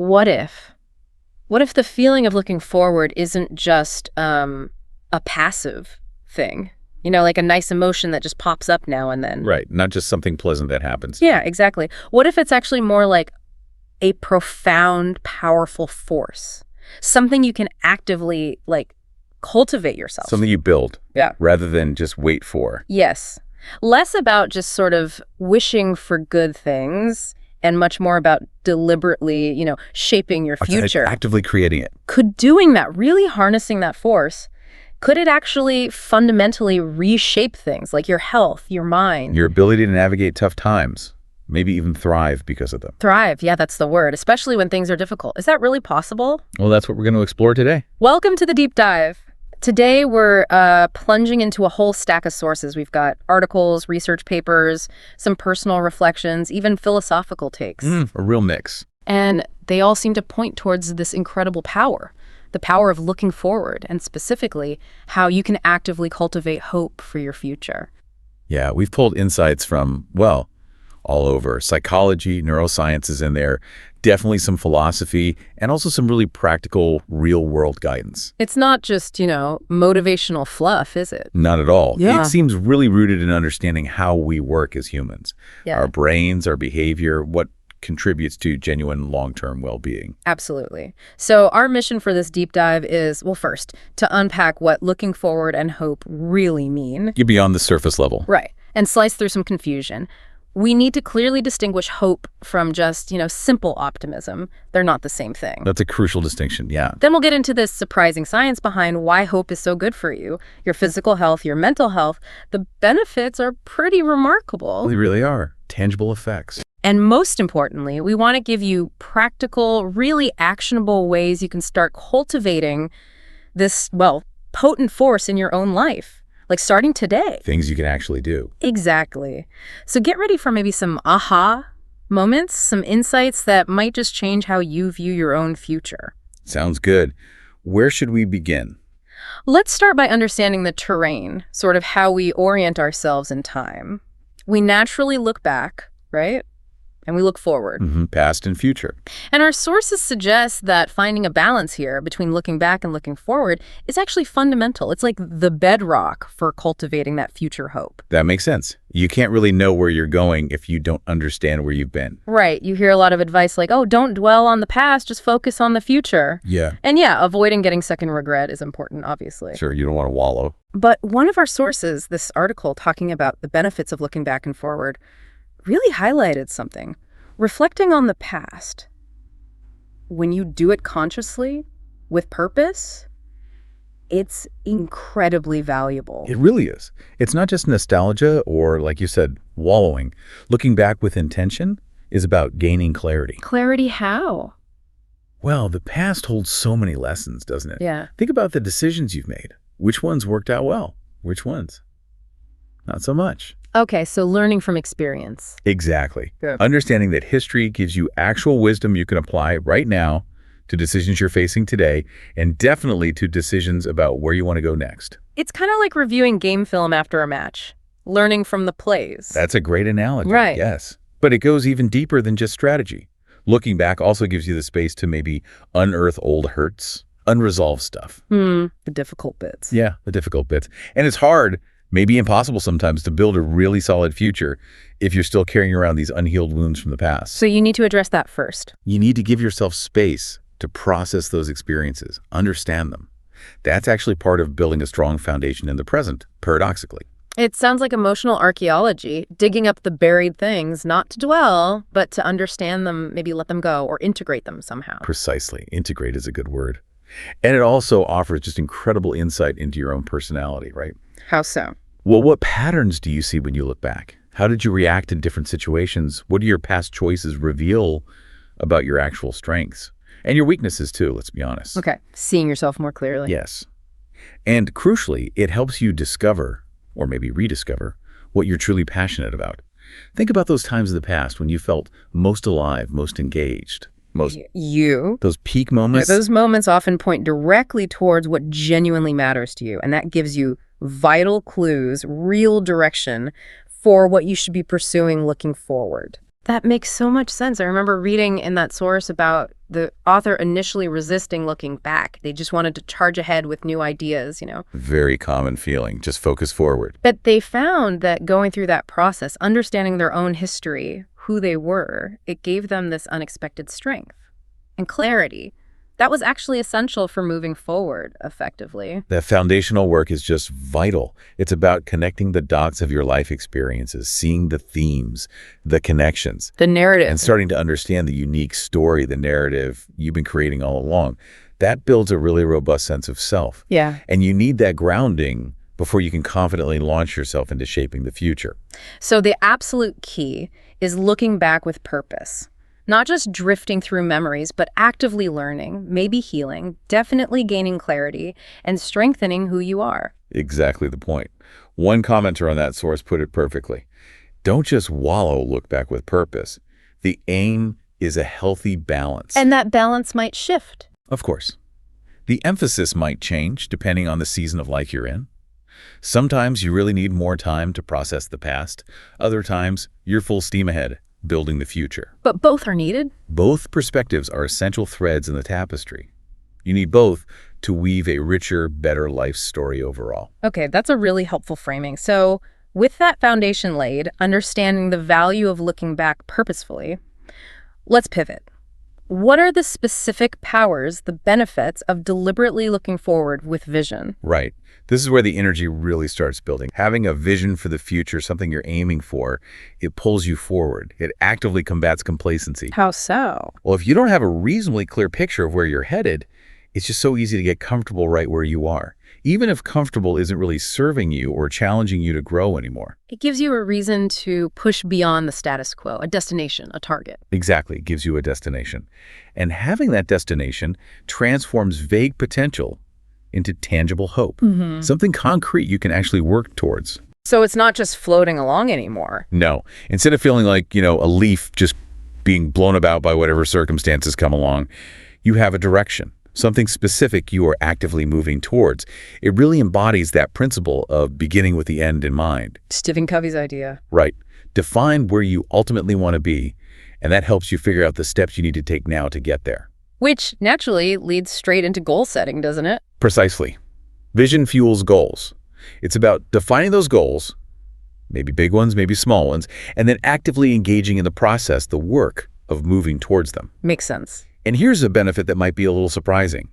What if? What if the feeling of looking forward isn't just a passive thing? Like a nice emotion that just pops up now and then. Right, not just something pleasant that happens. Yeah, exactly. What if it's actually more like a profound, powerful force? Something you can actively, cultivate yourself. Something you build. Yeah. Rather than just wait for. Yes. Less about just sort of wishing for good things and much more about deliberately, shaping your future. Actively creating it. Could doing that, really harnessing that force, could it actually fundamentally reshape things like your health, your mind? Your ability to navigate tough times, maybe even thrive because of them. Thrive, yeah, that's the word, especially when things are difficult. Is that really possible? Well, that's what we're going to explore today. Welcome to the Deep Dive. Today, we're plunging into a whole stack of sources. We've got articles, research papers, some personal reflections, even philosophical takes. A real mix. And they all seem to point towards this incredible power. The power of looking forward, and specifically, how you can actively cultivate hope for your future. Yeah, we've pulled insights from, all over. Psychology, neuroscience is in there, definitely some philosophy, and also some really practical, real-world guidance. It's not just, motivational fluff, is it? Not at all. Yeah. It seems really rooted in understanding how we work as humans. Yeah. Our brains, our behavior, what contributes to genuine long-term well-being. Absolutely. So our mission for this deep dive is, first, to unpack what looking forward and hope really mean. Get beyond the surface level. Right. And slice through some confusion. We need to clearly distinguish hope from just, simple optimism. They're not the same thing. That's a crucial distinction, yeah. Then we'll get into this surprising science behind why hope is so good for you, your physical health, your mental health. The benefits are pretty remarkable. They really are. Tangible effects. And most importantly, we want to give you practical, really actionable ways you can start cultivating this, potent force in your own life, like starting today. Things you can actually do. Exactly. So get ready for maybe some aha moments, some insights that might just change how you view your own future. Sounds good. Where should we begin? Let's start by understanding the terrain, sort of how we orient ourselves in time. We naturally look back, right? And we look forward. Past and future. And our sources suggest that finding a balance here between looking back and looking forward is actually fundamental. It's like the bedrock for cultivating that future hope. That makes sense. You can't really know where you're going if you don't understand where you've been. Right. You hear a lot of advice like, don't dwell on the past, just focus on the future. Yeah. And yeah, avoiding getting second regret is important, obviously. Sure, you don't want to wallow. But one of our sources, this article talking about the benefits of looking back and forward, really highlighted something. Reflecting on the past, when you do it consciously, with purpose, it's incredibly valuable. It really is. It's not just nostalgia or, like you said, wallowing. Looking back with intention is about gaining clarity. Clarity how? Well, the past holds so many lessons, doesn't it? Yeah. Think about the decisions you've made. Which ones worked out well? Which ones? Not so much. Okay, so learning from experience. Exactly. Yeah. Understanding that history gives you actual wisdom you can apply right now to decisions you're facing today, and definitely to decisions about where you want to go next. It's kind of like reviewing game film after a match, learning from the plays. That's a great analogy. Right. Yes. But it goes even deeper than just strategy. Looking back also gives you the space to maybe unearth old hurts, unresolved stuff. The difficult bits. Yeah, the difficult bits. And it's hard, maybe impossible sometimes, to build a really solid future if you're still carrying around these unhealed wounds from the past. So you need to address that first. You need to give yourself space to process those experiences, understand them. That's actually part of building a strong foundation in the present, paradoxically. It sounds like emotional archaeology, digging up the buried things, not to dwell, but to understand them, maybe let them go or integrate them somehow. Precisely. Integrate is a good word. And it also offers just incredible insight into your own personality, right? How so? Well, what patterns do you see when you look back? How did you react in different situations? What do your past choices reveal about your actual strengths? And your weaknesses too, let's be honest. Okay, seeing yourself more clearly. Yes. And crucially, it helps you discover, or maybe rediscover, what you're truly passionate about. Think about those times in the past when you felt most alive, most engaged, those peak moments. Those moments often point directly towards what genuinely matters to you, and that gives you vital clues, real direction for what you should be pursuing looking forward. That makes so much sense. I remember reading in that source about the author initially resisting looking back. They just wanted to charge ahead with new ideas. Very common feeling. Just focus forward. But they found that going through that process, understanding their own history, who they were, it gave them this unexpected strength and clarity. That was actually essential for moving forward effectively. That foundational work is just vital. It's about connecting the dots of your life experiences, seeing the themes, the connections, The narrative. and starting to understand the unique story, the narrative you've been creating all along. That builds a really robust sense of self. Yeah. And you need that grounding before you can confidently launch yourself into shaping the future. So the absolute key is looking back with purpose. Not just drifting through memories, but actively learning, maybe healing, definitely gaining clarity, and strengthening who you are. Exactly the point. One commenter on that source put it perfectly. Don't just look back with purpose. The aim is a healthy balance. And that balance might shift. Of course. The emphasis might change depending on the season of life you're in. Sometimes you really need more time to process the past. Other times, you're full steam ahead, building the future. But both are needed. Both perspectives are essential threads in the tapestry. You need both to weave a richer, better life story overall. Okay, that's a really helpful framing. So with that foundation laid, understanding the value of looking back purposefully, let's pivot. What are the specific powers, the benefits of deliberately looking forward with vision? Right. This is where the energy really starts building. Having a vision for the future, something you're aiming for, it pulls you forward. It actively combats complacency. How so? Well, if you don't have a reasonably clear picture of where you're headed, it's just so easy to get comfortable right where you are, even if comfortable isn't really serving you or challenging you to grow anymore. It gives you a reason to push beyond the status quo, a destination, a target. Exactly, it gives you a destination. And having that destination transforms vague potential into tangible hope, something concrete you can actually work towards. So it's not just floating along anymore. No, instead of feeling like, a leaf just being blown about by whatever circumstances come along, you have a direction, something specific you are actively moving towards. It really embodies that principle of beginning with the end in mind. Stephen Covey's idea. Right. Define where you ultimately want to be, and that helps you figure out the steps you need to take now to get there. Which naturally leads straight into goal setting, doesn't it? Precisely. Vision fuels goals. It's about defining those goals, maybe big ones, maybe small ones, and then actively engaging in the process, the work of moving towards them. Makes sense. And here's a benefit that might be a little surprising.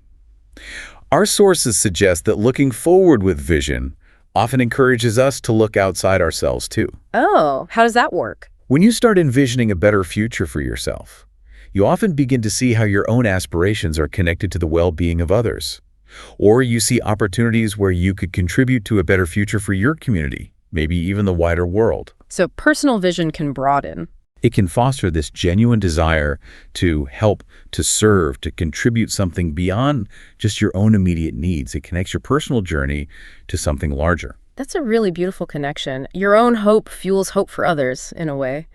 Our sources suggest that looking forward with vision often encourages us to look outside ourselves too. Oh, how does that work? When you start envisioning a better future for yourself, you often begin to see how your own aspirations are connected to the well-being of others. Or you see opportunities where you could contribute to a better future for your community, maybe even the wider world. So personal vision can broaden. It can foster this genuine desire to help, to serve, to contribute something beyond just your own immediate needs. It connects your personal journey to something larger. That's a really beautiful connection. Your own hope fuels hope for others, in a way.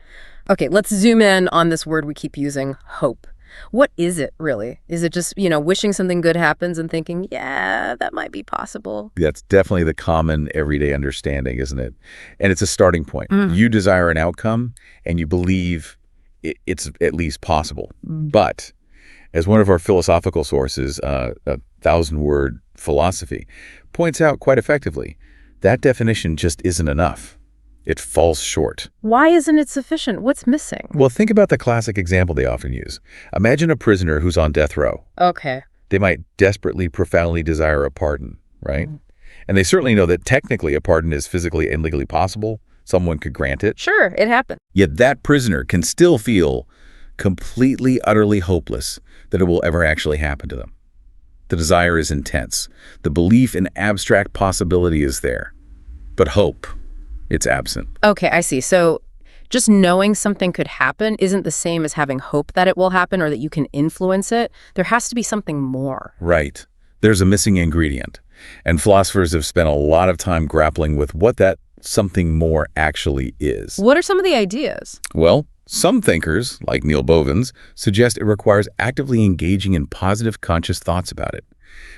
Okay, let's zoom in on this word we keep using, hope. What is it, really? Is it just, wishing something good happens and thinking, yeah, that might be possible? That's definitely the common everyday understanding, isn't it? And it's a starting point. You desire an outcome, and you believe it's at least possible. But as one of our philosophical sources, a 1,000-word philosophy, points out quite effectively, that definition just isn't enough. It falls short. Why isn't it sufficient? What's missing? Well, think about the classic example they often use. Imagine a prisoner who's on death row. Okay. They might desperately, profoundly desire a pardon, right? And they certainly know that technically a pardon is physically and legally possible. Someone could grant it. Sure, it happened. Yet that prisoner can still feel completely, utterly hopeless that it will ever actually happen to them. The desire is intense. The belief in abstract possibility is there. But hope, it's absent. Okay, I see. So just knowing something could happen isn't the same as having hope that it will happen or that you can influence it. There has to be something more. Right. There's a missing ingredient. And philosophers have spent a lot of time grappling with what that something more actually is. What are some of the ideas? Well, some thinkers, like Neil Bovens, suggest it requires actively engaging in positive conscious thoughts about it,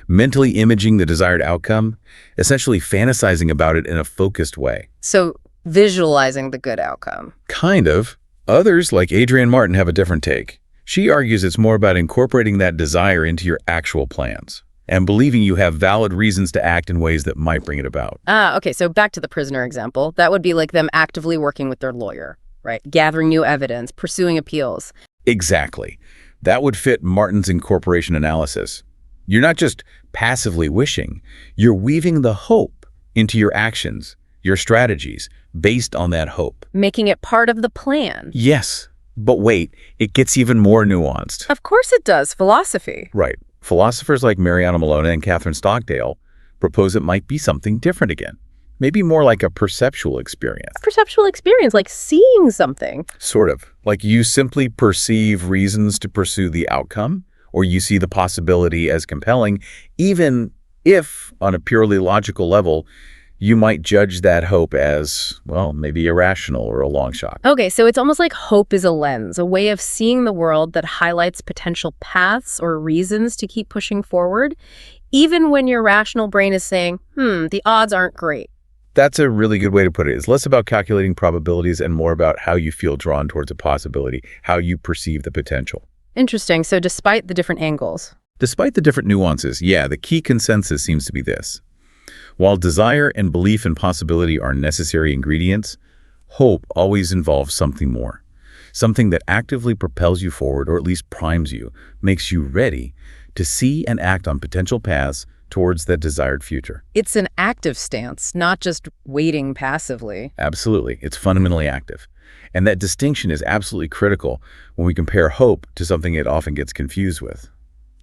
mentally imaging the desired outcome, essentially fantasizing about it in a focused way. So visualizing the good outcome. Kind of. Others, like Adrienne Martin, have a different take. She argues it's more about incorporating that desire into your actual plans and believing you have valid reasons to act in ways that might bring it about. Okay, so back to the prisoner example. That would be like them actively working with their lawyer, right? Gathering new evidence, pursuing appeals. Exactly. That would fit Martin's incorporation analysis. You're not just passively wishing, you're weaving the hope into your actions, your strategies, based on that hope. Making it part of the plan. Yes, but wait, it gets even more nuanced. Of course it does. Philosophy. Right. Philosophers like Mariana Malone and Catherine Stockdale propose it might be something different again. Maybe more like a perceptual experience. Perceptual experience, like seeing something. Sort of. Like you simply perceive reasons to pursue the outcome, or you see the possibility as compelling, even if, on a purely logical level, you might judge that hope as, well, maybe irrational or a long shot. Okay, so it's almost like hope is a lens, a way of seeing the world that highlights potential paths or reasons to keep pushing forward, even when your rational brain is saying, the odds aren't great. That's a really good way to put it. It's less about calculating probabilities and more about how you feel drawn towards a possibility, how you perceive the potential. Interesting. So despite the different angles. Despite the different nuances, yeah, the key consensus seems to be this. While desire and belief in possibility are necessary ingredients, hope always involves something more. Something that actively propels you forward, or at least primes you, makes you ready to see and act on potential paths towards that desired future. It's an active stance, not just waiting passively. Absolutely. It's fundamentally active. And that distinction is absolutely critical when we compare hope to something it often gets confused with: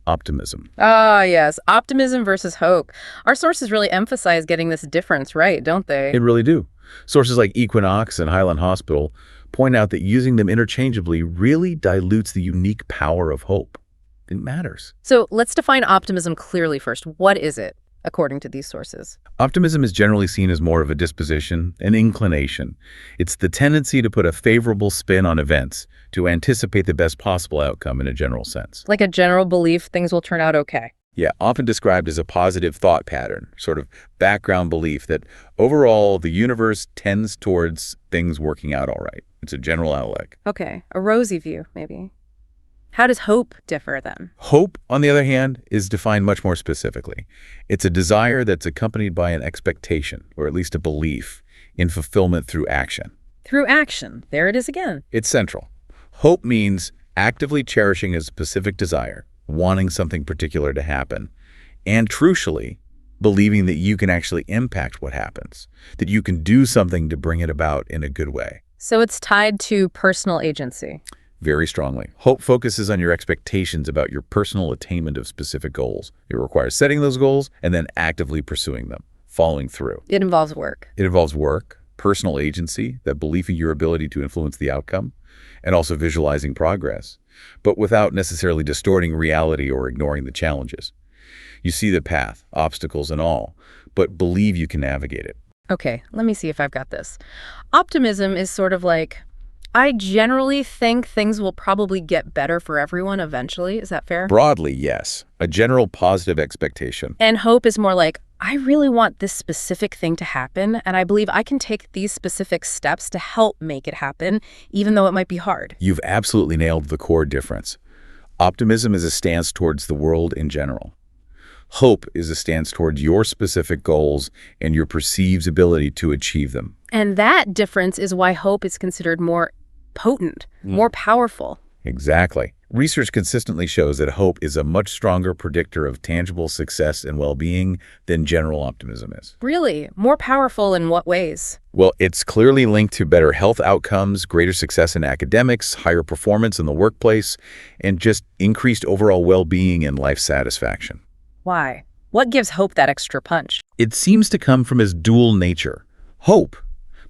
optimism. Ah, yes. Optimism versus hope. Our sources really emphasize getting this difference right, don't they? They really do. Sources like Equinox and Highland Hospital point out that using them interchangeably really dilutes the unique power of hope. It matters. So let's define optimism clearly first. What is it, according to these sources? Optimism is generally seen as more of a disposition, an inclination. It's the tendency to put a favorable spin on events, to anticipate the best possible outcome in a general sense. Like a general belief things will turn out okay. Yeah, often described as a positive thought pattern, sort of background belief that overall the universe tends towards things working out all right. It's a general outlook. Okay, a rosy view, maybe. How does hope differ then? Hope, on the other hand, is defined much more specifically. It's a desire that's accompanied by an expectation, or at least a belief, in fulfillment through action. Through action. There it is again. It's central. Hope means actively cherishing a specific desire, wanting something particular to happen, and crucially, believing that you can actually impact what happens, that you can do something to bring it about in a good way. So it's tied to personal agency. Very strongly. Hope focuses on your expectations about your personal attainment of specific goals. It requires setting those goals and then actively pursuing them, following through. It involves work. It involves work, personal agency, that belief in your ability to influence the outcome, and also visualizing progress, but without necessarily distorting reality or ignoring the challenges. You see the path, obstacles and all, but believe you can navigate it. Okay, let me see if I've got this. Optimism is sort of like, I generally think things will probably get better for everyone eventually. Is that fair? Broadly, yes. A general positive expectation. And hope is more like, I really want this specific thing to happen, and I believe I can take these specific steps to help make it happen, even though it might be hard. You've absolutely nailed the core difference. Optimism is a stance towards the world in general. Hope is a stance towards your specific goals and your perceived ability to achieve them. And that difference is why hope is considered more potent, more powerful. Exactly. Research consistently shows that hope is a much stronger predictor of tangible success and well-being than general optimism is. Really? More powerful in what ways? Well, it's clearly linked to better health outcomes, greater success in academics, higher performance in the workplace, and just increased overall well-being and life satisfaction. Why? What gives hope that extra punch? It seems to come from its dual nature. Hope,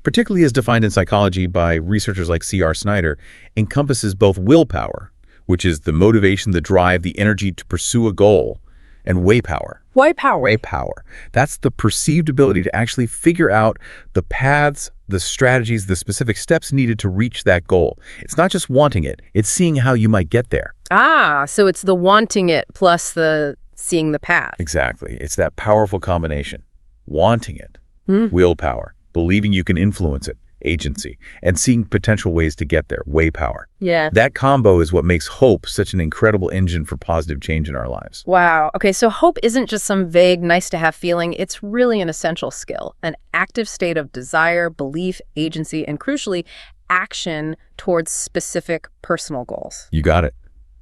particularly as defined in psychology by researchers like C.R. Snyder, encompasses both willpower, which is the motivation, the drive, the energy to pursue a goal, and way power. Way power? Way power. That's the perceived ability to actually figure out the paths, the strategies, the specific steps needed to reach that goal. It's not just wanting it, it's seeing how you might get there. Ah, so it's the wanting it plus the seeing the path. Exactly. It's that powerful combination. Wanting it, willpower, believing you can influence it, agency, and seeing potential ways to get there, way power. Yeah. That combo is what makes hope such an incredible engine for positive change in our lives. Wow. Okay, so hope isn't just some vague, nice-to-have feeling. It's really an essential skill, an active state of desire, belief, agency, and crucially, action towards specific personal goals. You got it.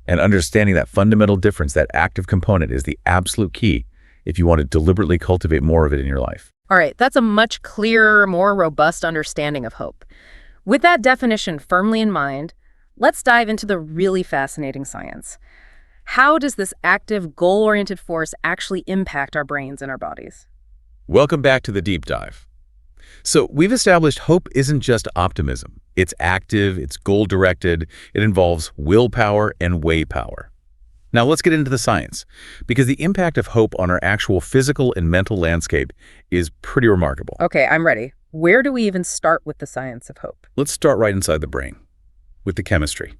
And understanding that fundamental difference, that active component, is the absolute key if you want to deliberately cultivate more of it in your life. All right, that's a much clearer, more robust understanding of hope. With that definition firmly in mind, let's dive into the really fascinating science. How does this active, goal-oriented force actually impact our brains and our bodies? Welcome back to the deep dive. So we've established hope isn't just optimism. It's active, it's goal-directed, it involves willpower and way power. Now let's get into the science, because the impact of hope on our actual physical and mental landscape is pretty remarkable. Okay, I'm ready. Where do we even start with the science of hope? Let's start right inside the brain, with the chemistry.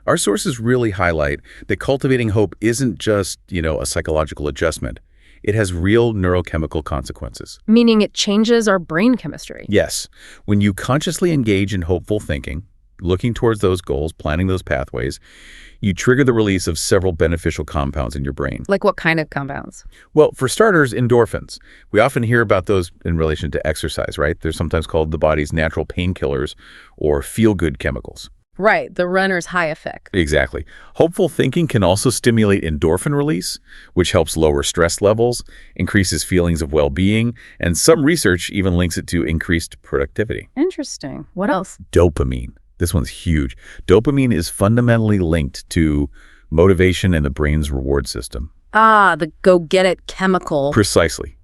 Our sources really highlight that cultivating hope isn't just, a psychological adjustment. It has real neurochemical consequences. Meaning it changes our brain chemistry. Yes. When you consciously engage in hopeful thinking, looking towards those goals, planning those pathways, you trigger the release of several beneficial compounds in your brain. Like what kind of compounds? Well, for starters, endorphins. We often hear about those in relation to exercise, right? They're sometimes called the body's natural painkillers or feel-good chemicals. Right, the runner's high effect. Exactly. Hopeful thinking can also stimulate endorphin release, which helps lower stress levels, increases feelings of well-being, and some research even links it to increased productivity. Interesting. What else? Dopamine. This one's huge. Dopamine is fundamentally linked to motivation and the brain's reward system. Ah, the go-get-it chemical. Precisely.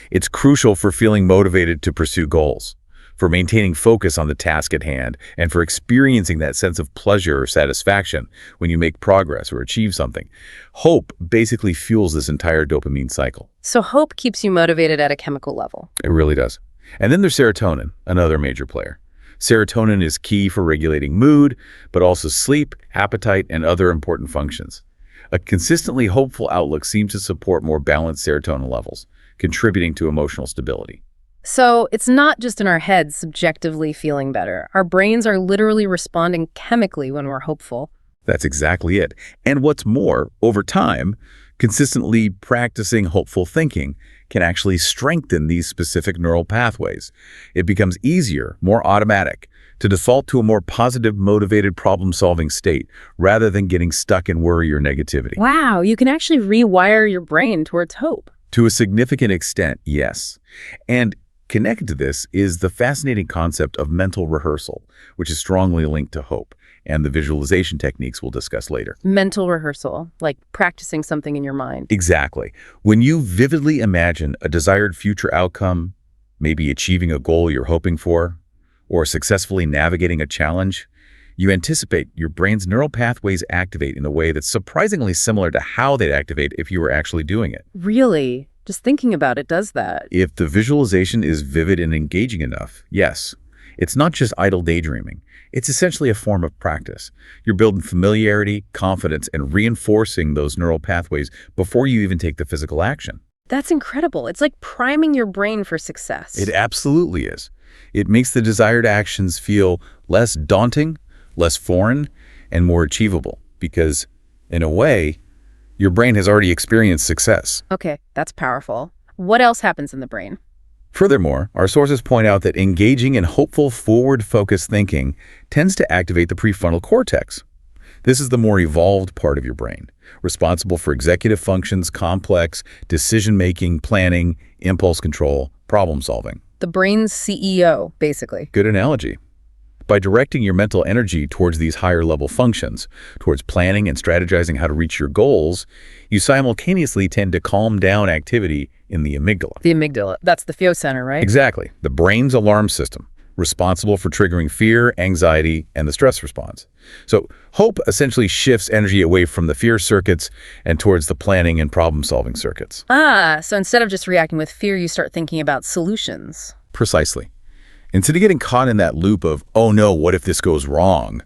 It's crucial for feeling motivated to pursue goals, for maintaining focus on the task at hand, and for experiencing that sense of pleasure or satisfaction when you make progress or achieve something. Hope basically fuels this entire dopamine cycle. So hope keeps you motivated at a chemical level. It really does. And then there's serotonin, another major player. Serotonin is key for regulating mood, but also sleep, appetite, and other important functions. A consistently hopeful outlook seems to support more balanced serotonin levels, contributing to emotional stability. So it's not just in our heads subjectively feeling better. Our brains are literally responding chemically when we're hopeful. That's exactly it. And what's more, over time, consistently practicing hopeful thinking can actually strengthen these specific neural pathways. It becomes easier, more automatic, to default to a more positive, motivated problem-solving state rather than getting stuck in worry or negativity. Wow, you can actually rewire your brain towards hope. To a significant extent, yes. And connected to this is the fascinating concept of mental rehearsal, which is strongly linked to hope, and the visualization techniques we'll discuss later. Mental rehearsal, like practicing something in your mind. Exactly. When you vividly imagine a desired future outcome, maybe achieving a goal you're hoping for, or successfully navigating a challenge, you anticipate your brain's neural pathways activate in a way that's surprisingly similar to how they'd activate if you were actually doing it. Really? Just thinking about it does that. If the visualization is vivid and engaging enough, yes. It's not just idle daydreaming. It's essentially a form of practice. You're building familiarity, confidence, and reinforcing those neural pathways before you even take the physical action. That's incredible. It's like priming your brain for success. It absolutely is. It makes the desired actions feel less daunting, less foreign, and more achievable because, in a way, your brain has already experienced success. Okay, that's powerful. What else happens in the brain? Furthermore, our sources point out that engaging in hopeful, forward-focused thinking tends to activate the prefrontal cortex. This is the more evolved part of your brain, responsible for executive functions, complex decision-making, planning, impulse control, problem-solving. The brain's CEO, basically. Good analogy. By directing your mental energy towards these higher-level functions, towards planning and strategizing how to reach your goals, you simultaneously tend to calm down activity in the amygdala. The amygdala. That's the fear center, right? Exactly. The brain's alarm system, responsible for triggering fear, anxiety, and the stress response. So hope essentially shifts energy away from the fear circuits and towards the planning and problem-solving circuits. Ah, so instead of just reacting with fear, you start thinking about solutions. Precisely. Instead of getting caught in that loop of, oh no, what if this goes wrong?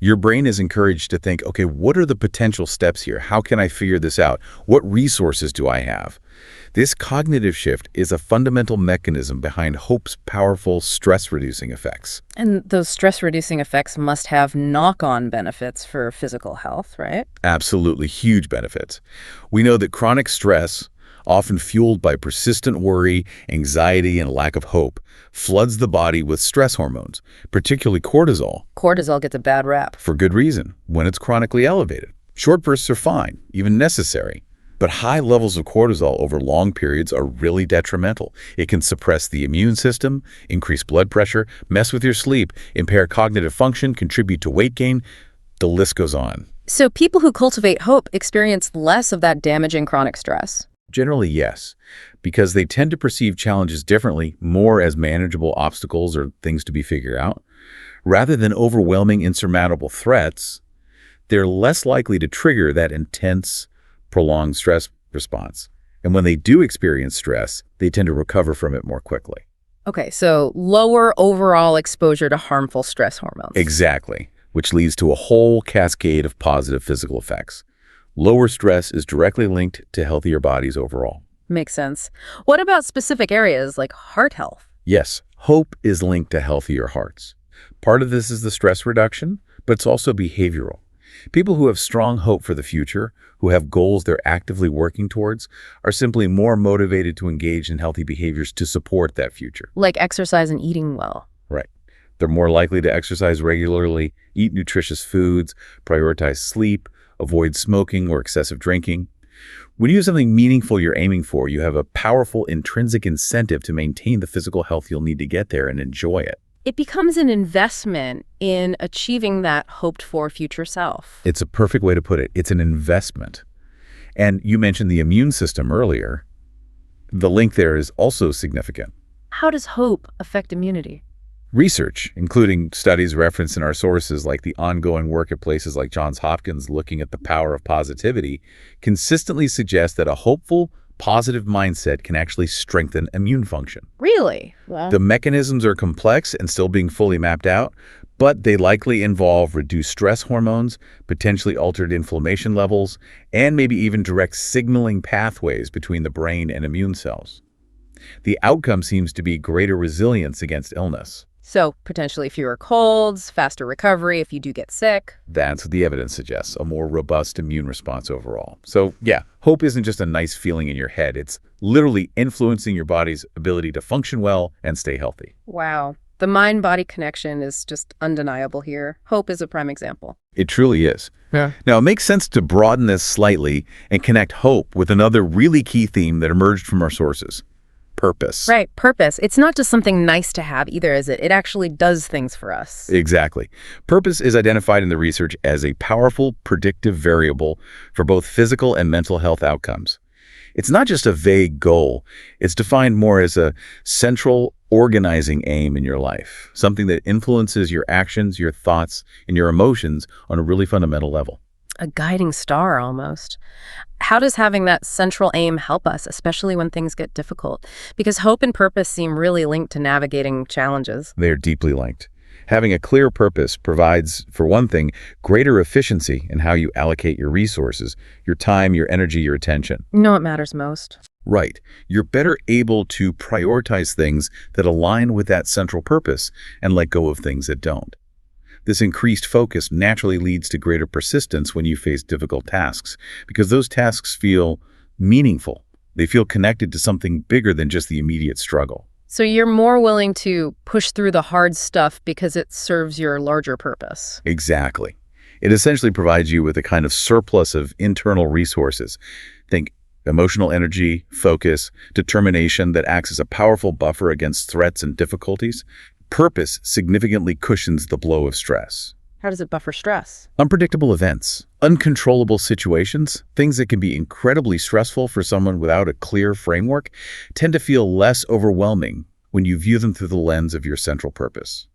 Your brain is encouraged to think, okay, what are the potential steps here? How can I figure this out? What resources do I have? This cognitive shift is a fundamental mechanism behind hope's powerful stress-reducing effects. And those stress-reducing effects must have knock-on benefits for physical health, right? Absolutely huge benefits. We know that chronic stress, often fueled by persistent worry, anxiety, and lack of hope, floods the body with stress hormones, particularly cortisol. Cortisol gets a bad rap. For good reason, when it's chronically elevated. Short bursts are fine, even necessary. But high levels of cortisol over long periods are really detrimental. It can suppress the immune system, increase blood pressure, mess with your sleep, impair cognitive function, contribute to weight gain. The list goes on. So people who cultivate hope experience less of that damaging chronic stress. Generally, yes, because they tend to perceive challenges differently, more as manageable obstacles or things to be figured out. Rather than overwhelming, insurmountable threats, they're less likely to trigger that intense, prolonged stress response. And when they do experience stress, they tend to recover from it more quickly. Okay, so lower overall exposure to harmful stress hormones. Exactly, which leads to a whole cascade of positive physical effects. Lower stress is directly linked to healthier bodies overall. Makes sense. What about specific areas like heart health? Yes, hope is linked to healthier hearts. Part of this is the stress reduction, but it's also behavioral. People who have strong hope for the future, who have goals they're actively working towards, are simply more motivated to engage in healthy behaviors to support that future. Like exercise and eating well. Right. They're more likely to exercise regularly, eat nutritious foods, prioritize sleep, avoid smoking or excessive drinking. When you have something meaningful you're aiming for, you have a powerful intrinsic incentive to maintain the physical health you'll need to get there and enjoy it. It becomes an investment in achieving that hoped-for future self. It's a perfect way to put it. It's an investment. And you mentioned the immune system earlier. The link there is also significant. How does hope affect immunity? Research, including studies referenced in our sources like the ongoing work at places like Johns Hopkins looking at the power of positivity, consistently suggests that a hopeful, positive mindset can actually strengthen immune function. Really? Wow. The mechanisms are complex and still being fully mapped out, but they likely involve reduced stress hormones, potentially altered inflammation levels, and maybe even direct signaling pathways between the brain and immune cells. The outcome seems to be greater resilience against illness. So potentially fewer colds, faster recovery if you do get sick. That's what the evidence suggests, a more robust immune response overall. So yeah, hope isn't just a nice feeling in your head. It's literally influencing your body's ability to function well and stay healthy. Wow. The mind-body connection is just undeniable here. Hope is a prime example. It truly is. Yeah. Now, it makes sense to broaden this slightly and connect hope with another really key theme that emerged from our sources. Purpose. Right, purpose. It's not just something nice to have either, is it? It actually does things for us. Exactly. Purpose is identified in the research as a powerful predictive variable for both physical and mental health outcomes. It's not just a vague goal. It's defined more as a central organizing aim in your life, something that influences your actions, your thoughts, and your emotions on a really fundamental level. A guiding star, almost. How does having that central aim help us, especially when things get difficult? Because hope and purpose seem really linked to navigating challenges. They are deeply linked. Having a clear purpose provides, for one thing, greater efficiency in how you allocate your resources, your time, your energy, your attention. You know what matters most? Right. You're better able to prioritize things that align with that central purpose and let go of things that don't. This increased focus naturally leads to greater persistence when you face difficult tasks, because those tasks feel meaningful. They feel connected to something bigger than just the immediate struggle. So you're more willing to push through the hard stuff because it serves your larger purpose. Exactly. It essentially provides you with a kind of surplus of internal resources. Think emotional energy, focus, determination that acts as a powerful buffer against threats and difficulties. Purpose significantly cushions the blow of stress. How does it buffer stress? Unpredictable events, uncontrollable situations, things that can be incredibly stressful for someone without a clear framework, tend to feel less overwhelming when you view them through the lens of your central purpose.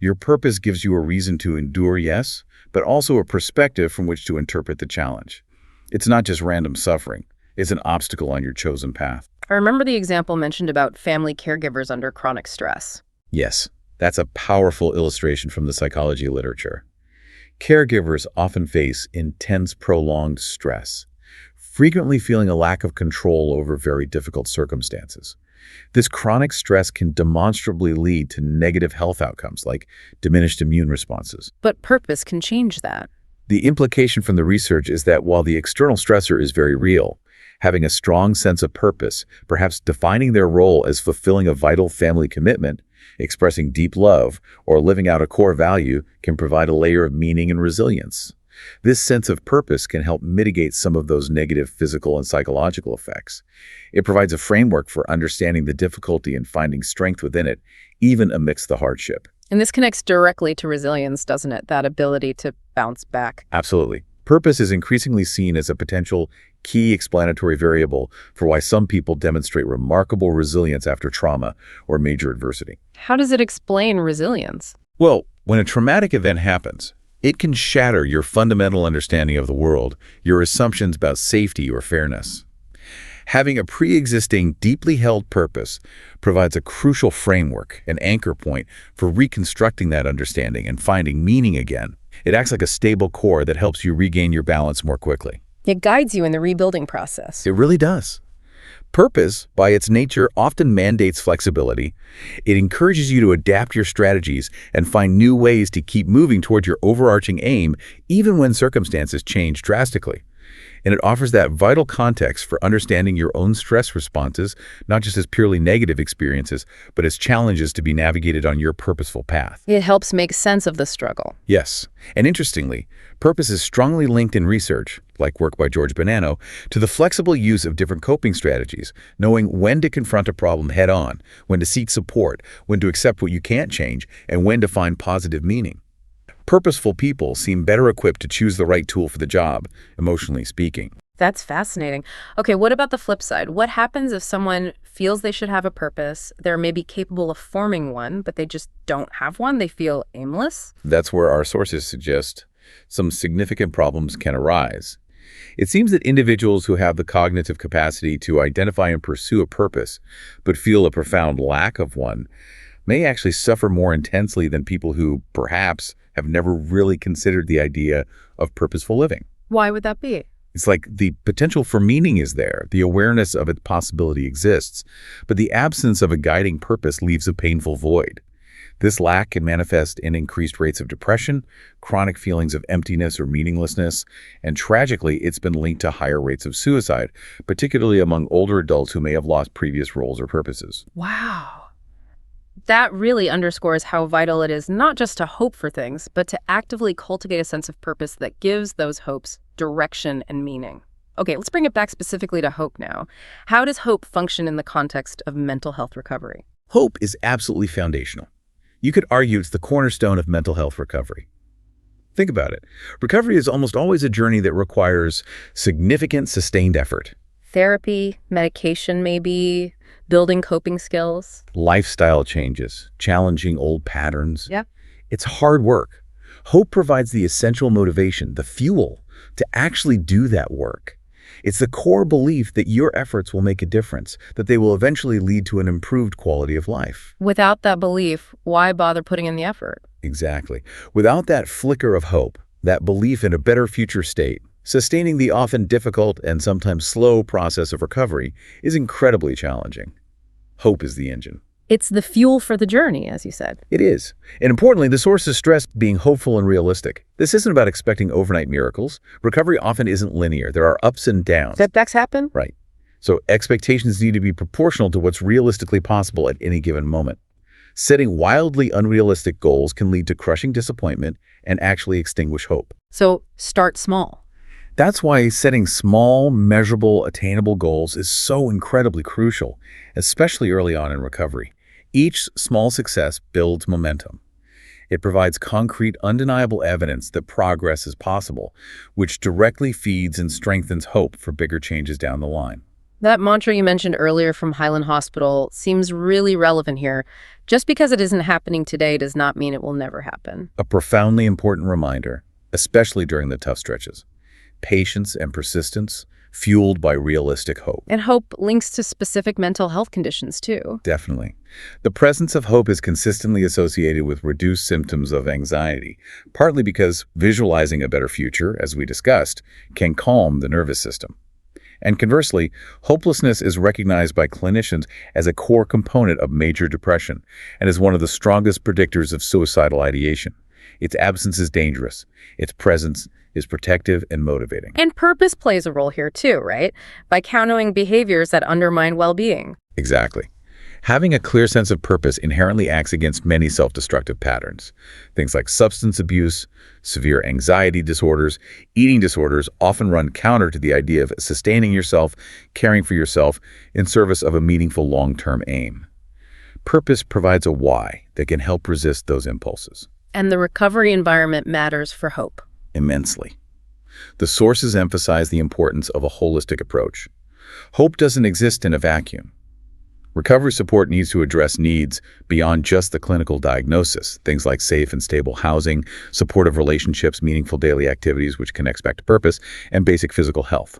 Your purpose gives you a reason to endure, yes, but also a perspective from which to interpret the challenge. It's not just random suffering. It's an obstacle on your chosen path. I remember the example mentioned about family caregivers under chronic stress. Yes, that's a powerful illustration from the psychology literature. Caregivers often face intense, prolonged stress, frequently feeling a lack of control over very difficult circumstances. This chronic stress can demonstrably lead to negative health outcomes like diminished immune responses. But purpose can change that. The implication from the research is that while the external stressor is very real, having a strong sense of purpose, perhaps defining their role as fulfilling a vital family commitment, expressing deep love, or living out a core value can provide a layer of meaning and resilience. This sense of purpose can help mitigate some of those negative physical and psychological effects. It provides a framework for understanding the difficulty and finding strength within it, even amidst the hardship. And this connects directly to resilience, doesn't it? That ability to bounce back. Absolutely. Purpose is increasingly seen as a potential key explanatory variable for why some people demonstrate remarkable resilience after trauma or major adversity. How does it explain resilience? Well, when a traumatic event happens, it can shatter your fundamental understanding of the world, your assumptions about safety or fairness. Having a pre-existing, deeply held purpose provides a crucial framework, an anchor point for reconstructing that understanding and finding meaning again. It acts like a stable core that helps you regain your balance more quickly. It guides you in the rebuilding process. It really does. Purpose, by its nature, often mandates flexibility. It encourages you to adapt your strategies and find new ways to keep moving toward your overarching aim, even when circumstances change drastically. And it offers that vital context for understanding your own stress responses, not just as purely negative experiences, but as challenges to be navigated on your purposeful path. It helps make sense of the struggle. Yes, and interestingly, purpose is strongly linked in research, like work by George Bonanno, to the flexible use of different coping strategies, knowing when to confront a problem head-on, when to seek support, when to accept what you can't change, and when to find positive meaning. Purposeful people seem better equipped to choose the right tool for the job, emotionally speaking. That's fascinating. Okay, what about the flip side? What happens if someone feels they should have a purpose, they're maybe capable of forming one, but they just don't have one? They feel aimless? That's where our sources suggest some significant problems can arise. It seems that individuals who have the cognitive capacity to identify and pursue a purpose, but feel a profound lack of one, may actually suffer more intensely than people who, perhaps, have never really considered the idea of purposeful living. Why would that be? It's like the potential for meaning is there, the awareness of its possibility exists, but the absence of a guiding purpose leaves a painful void. This lack can manifest in increased rates of depression, chronic feelings of emptiness or meaninglessness, and tragically, it's been linked to higher rates of suicide, particularly among older adults who may have lost previous roles or purposes. Wow. That really underscores how vital it is not just to hope for things, but to actively cultivate a sense of purpose that gives those hopes direction and meaning. Okay, let's bring it back specifically to hope now. How does hope function in the context of mental health recovery? Hope is absolutely foundational. You could argue it's the cornerstone of mental health recovery. Think about it. Recovery is almost always a journey that requires significant, sustained effort. Therapy, medication maybe, building coping skills. Lifestyle changes, challenging old patterns. Yep. It's hard work. Hope provides the essential motivation, the fuel, to actually do that work. It's the core belief that your efforts will make a difference, that they will eventually lead to an improved quality of life. Without that belief, why bother putting in the effort? Exactly. Without that flicker of hope, that belief in a better future state, sustaining the often difficult and sometimes slow process of recovery is incredibly challenging. Hope is the engine. It's the fuel for the journey, as you said. It is. And importantly, the sources stress being hopeful and realistic. This isn't about expecting overnight miracles. Recovery often isn't linear. There are ups and downs. Setbacks happen? Right. So expectations need to be proportional to what's realistically possible at any given moment. Setting wildly unrealistic goals can lead to crushing disappointment and actually extinguish hope. So start small. That's why setting small, measurable, attainable goals is so incredibly crucial, especially early on in recovery. Each small success builds momentum. It provides concrete, undeniable evidence that progress is possible, which directly feeds and strengthens hope for bigger changes down the line. That mantra you mentioned earlier from Highland Hospital seems really relevant here. Just because it isn't happening today does not mean it will never happen. A profoundly important reminder, especially during the tough stretches. Patience and persistence, fueled by realistic hope. And hope links to specific mental health conditions, too. Definitely. The presence of hope is consistently associated with reduced symptoms of anxiety, partly because visualizing a better future, as we discussed, can calm the nervous system. And conversely, hopelessness is recognized by clinicians as a core component of major depression and is one of the strongest predictors of suicidal ideation. Its absence is dangerous. Its presence is protective and motivating. And purpose plays a role here too, right? By countering behaviors that undermine well-being. Exactly. Having a clear sense of purpose inherently acts against many self-destructive patterns. Things like substance abuse, severe anxiety disorders, eating disorders often run counter to the idea of sustaining yourself, caring for yourself in service of a meaningful long-term aim. Purpose provides a why that can help resist those impulses. And the recovery environment matters for hope. Immensely. The sources emphasize the importance of a holistic approach. Hope doesn't exist in a vacuum. Recovery support needs to address needs beyond just the clinical diagnosis, things like safe and stable housing, supportive relationships, meaningful daily activities which connects back to purpose, and basic physical health.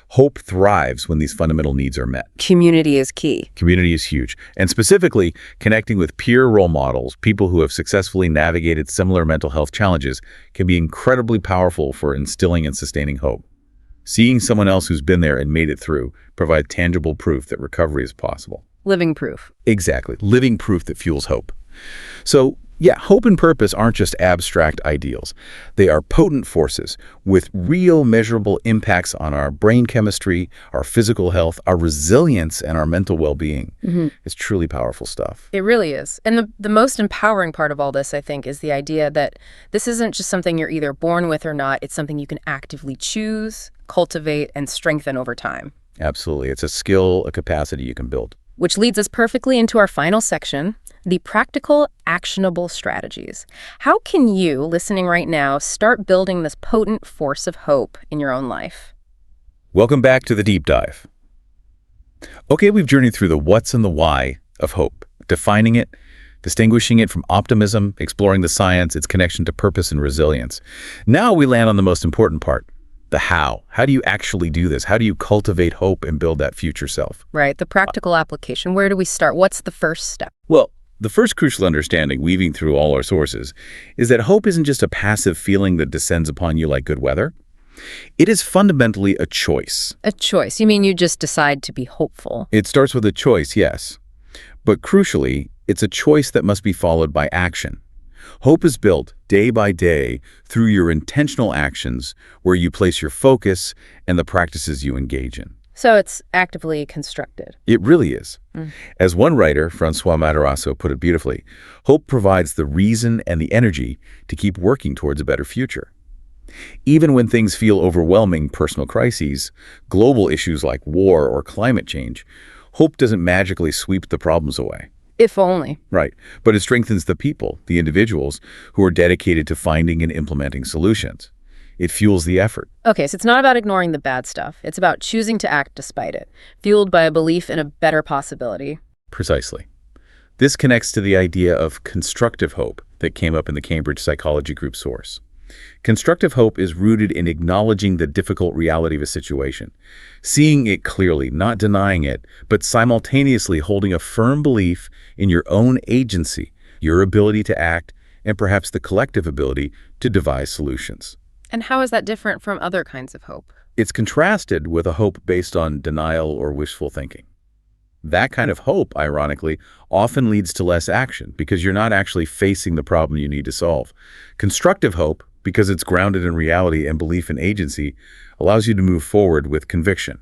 Hope thrives when these fundamental needs are met. Community is key. Community is huge, and specifically, connecting with peer role models, people who have successfully navigated similar mental health challenges, can be incredibly powerful for instilling and sustaining hope. Seeing someone else who's been there and made it through provides tangible proof that recovery is possible. Living proof. Exactly. Living proof that fuels hope. So, yeah, hope and purpose aren't just abstract ideals. They are potent forces with real measurable impacts on our brain chemistry, our physical health, our resilience, and our mental well-being. It's truly powerful stuff. It really is. And the most empowering part of all this, I think, is the idea that this isn't just something you're either born with or not. It's something you can actively choose, cultivate, and strengthen over time. Absolutely. It's a skill, a capacity you can build. Which leads us perfectly into our final section, the practical, actionable strategies. How can you, listening right now, start building this potent force of hope in your own life? Welcome back to the deep dive. Okay, we've journeyed through the what's and the why of hope, defining it, distinguishing it from optimism, exploring the science, its connection to purpose and resilience. Now we land on the most important part. The how. How do you actually do this? How do you cultivate hope and build that future self? Right, the practical application. Where do we start? What's the first step? Well, the first crucial understanding, weaving through all our sources, is that hope isn't just a passive feeling that descends upon you like good weather. It is fundamentally a choice. A choice. You mean you just decide to be hopeful? It starts with a choice, yes. But crucially, it's a choice that must be followed by action. Hope is built day by day through your intentional actions where you place your focus and the practices you engage in. So it's actively constructed. It really is. As one writer, Francois Matarasso, put it beautifully, hope provides the reason and the energy to keep working towards a better future. Even when things feel overwhelming, personal crises, global issues like war or climate change, hope doesn't magically sweep the problems away. If only. Right. But it strengthens the people, the individuals, who are dedicated to finding and implementing solutions. It fuels the effort. Okay, so it's not about ignoring the bad stuff. It's about choosing to act despite it, fueled by a belief in a better possibility. Precisely. This connects to the idea of constructive hope that came up in the Cambridge Psychology Group source. Constructive hope is rooted in acknowledging the difficult reality of a situation, seeing it clearly, not denying it, but simultaneously holding a firm belief in your own agency, your ability to act, and perhaps the collective ability to devise solutions. And how is that different from other kinds of hope? It's contrasted with a hope based on denial or wishful thinking. That kind of hope, ironically, often leads to less action because you're not actually facing the problem you need to solve. Constructive hope, because it's grounded in reality and belief in agency, allows you to move forward with conviction.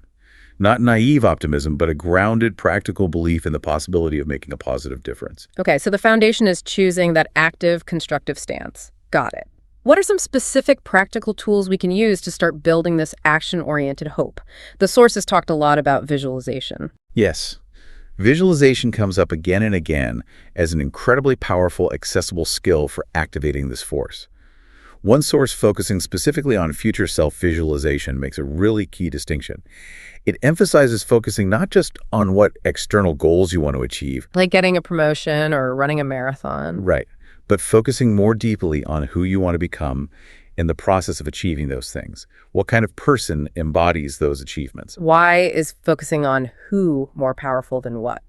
Not naive optimism, but a grounded, practical belief in the possibility of making a positive difference. Okay, so the foundation is choosing that active, constructive stance. Got it. What are some specific practical tools we can use to start building this action-oriented hope? The sources talked a lot about visualization. Yes. Visualization comes up again and again as an incredibly powerful, accessible skill for activating this force. One source focusing specifically on future self-visualization makes a really key distinction. It emphasizes focusing not just on what external goals you want to achieve. Like getting a promotion or running a marathon. Right. But focusing more deeply on who you want to become in the process of achieving those things. What kind of person embodies those achievements? Why is focusing on who more powerful than what?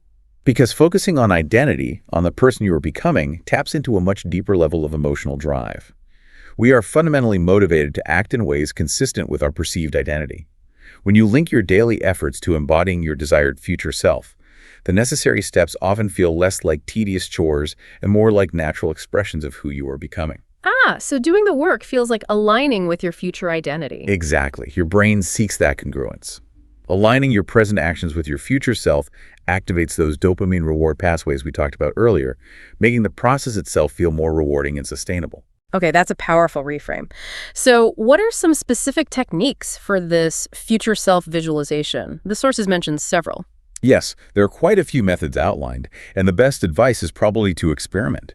Because focusing on identity, on the person you are becoming, taps into a much deeper level of emotional drive. We are fundamentally motivated to act in ways consistent with our perceived identity. When you link your daily efforts to embodying your desired future self, the necessary steps often feel less like tedious chores and more like natural expressions of who you are becoming. So doing the work feels like aligning with your future identity. Exactly. Your brain seeks that congruence. Aligning your present actions with your future self activates those dopamine reward pathways we talked about earlier, making the process itself feel more rewarding and sustainable. Okay, that's a powerful reframe. So what are some specific techniques for this future self visualization? The sources mentioned several. Yes, there are quite a few methods outlined, and the best advice is probably to experiment.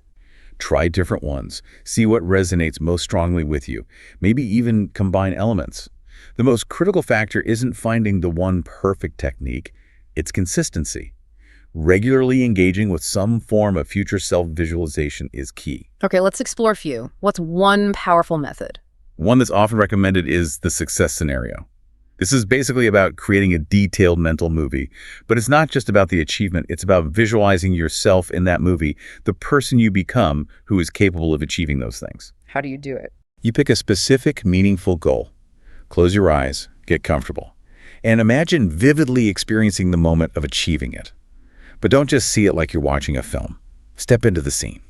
Try different ones, see what resonates most strongly with you, maybe even combine elements. The most critical factor isn't finding the one perfect technique, it's consistency. Regularly engaging with some form of future self-visualization is key. Okay, let's explore a few. What's one powerful method? One that's often recommended is the success scenario. This is basically about creating a detailed mental movie, but it's not just about the achievement, it's about visualizing yourself in that movie, the person you become who is capable of achieving those things. How do you do it? You pick a specific, meaningful goal. Close your eyes, get comfortable, and imagine vividly experiencing the moment of achieving it. But don't just see it like you're watching a film. Step into the scene.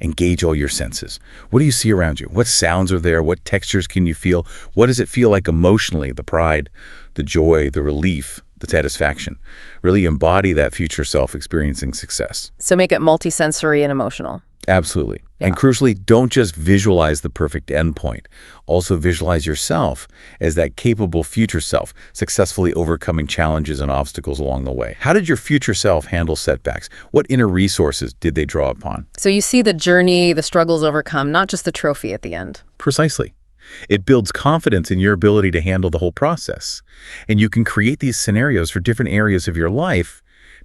Engage all your senses. What do you see around you? What sounds are there? What textures can you feel? What does it feel like emotionally? The pride, the joy, the relief, the satisfaction. Really embody that future self experiencing success. So make it multisensory and emotional. Absolutely. Yeah. And crucially, don't just visualize the perfect endpoint. Also visualize yourself as that capable future self, successfully overcoming challenges and obstacles along the way. How did your future self handle setbacks? What inner resources did they draw upon? So you see the journey, the struggles overcome, not just the trophy at the end. Precisely. It builds confidence in your ability to handle the whole process. And you can create these scenarios for different areas of your life.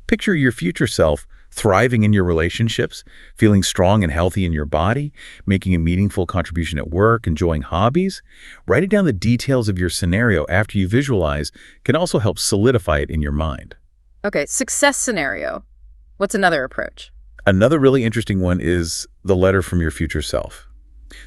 Picture your future self thriving in your relationships, feeling strong and healthy in your body, making a meaningful contribution at work, enjoying hobbies. Writing down the details of your scenario after you visualize can also help solidify it in your mind. Okay, success scenario. What's another approach? Another really interesting one is the letter from your future self.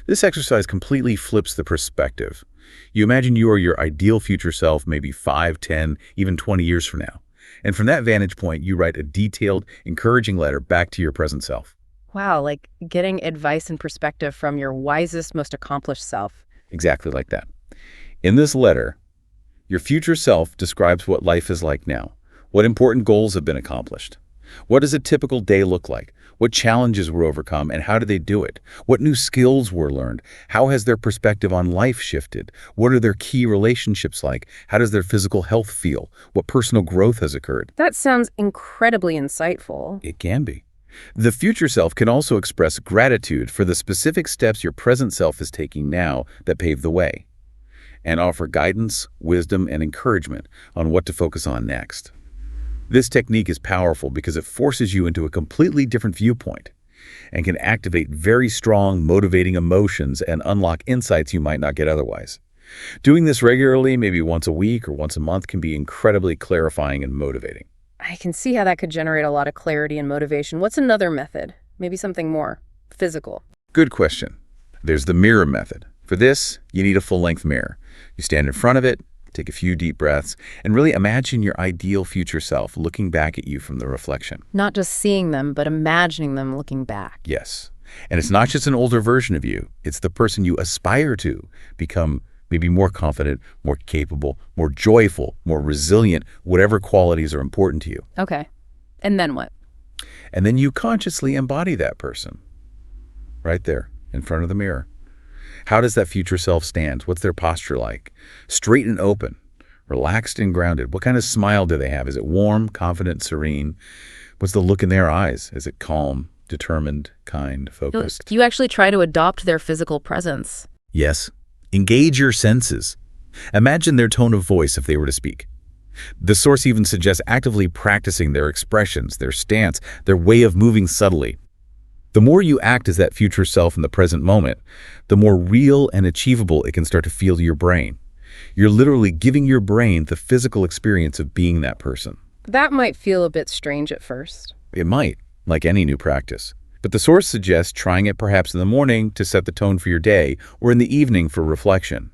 This exercise completely flips the perspective. You imagine you are your ideal future self maybe 5, 10, even 20 years from now. And from that vantage point, you write a detailed, encouraging letter back to your present self. Wow, like getting advice and perspective from your wisest, most accomplished self. Exactly like that. In this letter, your future self describes what life is like now, what important goals have been accomplished. What does a typical day look like? What challenges were overcome and how did they do it? What new skills were learned? How has their perspective on life shifted? What are their key relationships like? How does their physical health feel? What personal growth has occurred? That sounds incredibly insightful. It can be. The future self can also express gratitude for the specific steps your present self is taking now that pave the way, and offer guidance, wisdom, and encouragement on what to focus on next. This technique is powerful because it forces you into a completely different viewpoint and can activate very strong, motivating emotions and unlock insights you might not get otherwise. Doing this regularly, maybe once a week or once a month, can be incredibly clarifying and motivating. I can see how that could generate a lot of clarity and motivation. What's another method? Maybe something more physical. Good question. There's the mirror method. For this, you need a full-length mirror. You stand in front of it, take a few deep breaths, and really imagine your ideal future self looking back at you from the reflection. Not just seeing them, but imagining them looking back. Yes. And it's not just an older version of you. It's the person you aspire to become, maybe more confident, more capable, more joyful, more resilient, whatever qualities are important to you. Okay. And then what? And then you consciously embody that person right there in front of the mirror. How does that future self stand? What's their posture like? Straight and open, relaxed and grounded. What kind of smile do they have? Is it warm, confident, serene? What's the look in their eyes? Is it calm, determined, kind, focused? You actually try to adopt their physical presence. Yes. Engage your senses. Imagine their tone of voice if they were to speak. The source even suggests actively practicing their expressions, their stance, their way of moving subtly. The more you act as that future self in the present moment, the more real and achievable it can start to feel to your brain. You're literally giving your brain the physical experience of being that person. That might feel a bit strange at first. It might, like any new practice. But the source suggests trying it perhaps in the morning to set the tone for your day or in the evening for reflection.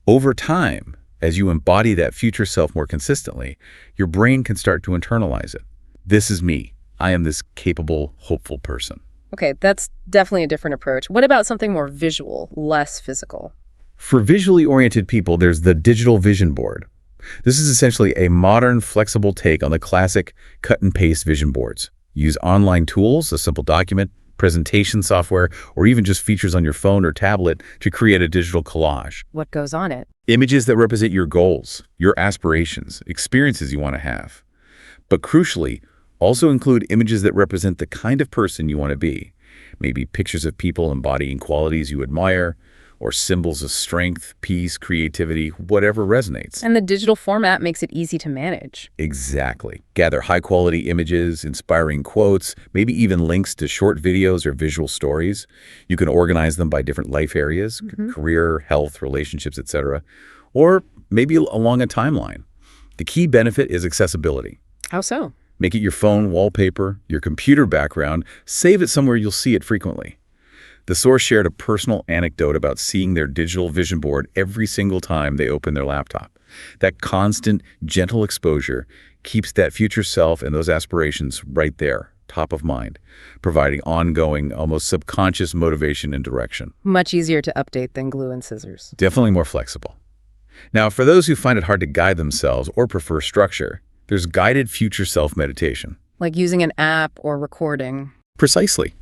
Over time, As you embody that future self more consistently, your brain can start to internalize it. This is me. I am this capable, hopeful person. Okay, that's definitely a different approach. What about something more visual, less physical? For visually oriented people, there's the digital vision board. This is essentially a modern, flexible take on the classic cut and paste vision boards. Use online tools, a simple document, presentation software, or even just features on your phone or tablet to create a digital collage. What goes on it? Images that represent your goals, your aspirations, experiences you want to have. But crucially, also include images that represent the kind of person you want to be. Maybe pictures of people embodying qualities you admire, or symbols of strength, peace, creativity, whatever resonates. And the digital format makes it easy to manage. Exactly. Gather high-quality images, inspiring quotes, maybe even links to short videos or visual stories. You can organize them by different life areas, career, health, relationships, etc., or maybe along a timeline. The key benefit is accessibility. How so? Make it your phone wallpaper, your computer background, save it somewhere you'll see it frequently. The source shared a personal anecdote about seeing their digital vision board every single time they open their laptop. That constant, gentle exposure keeps that future self and those aspirations right there, top of mind, providing ongoing, almost subconscious motivation and direction. Much easier to update than glue and scissors. Definitely more flexible. Now, for those who find it hard to guide themselves or prefer structure, there's guided future self meditation. Like using an app or recording. Precisely.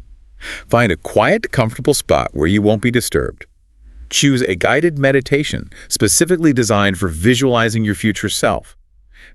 Find a quiet, comfortable spot where you won't be disturbed. Choose a guided meditation specifically designed for visualizing your future self.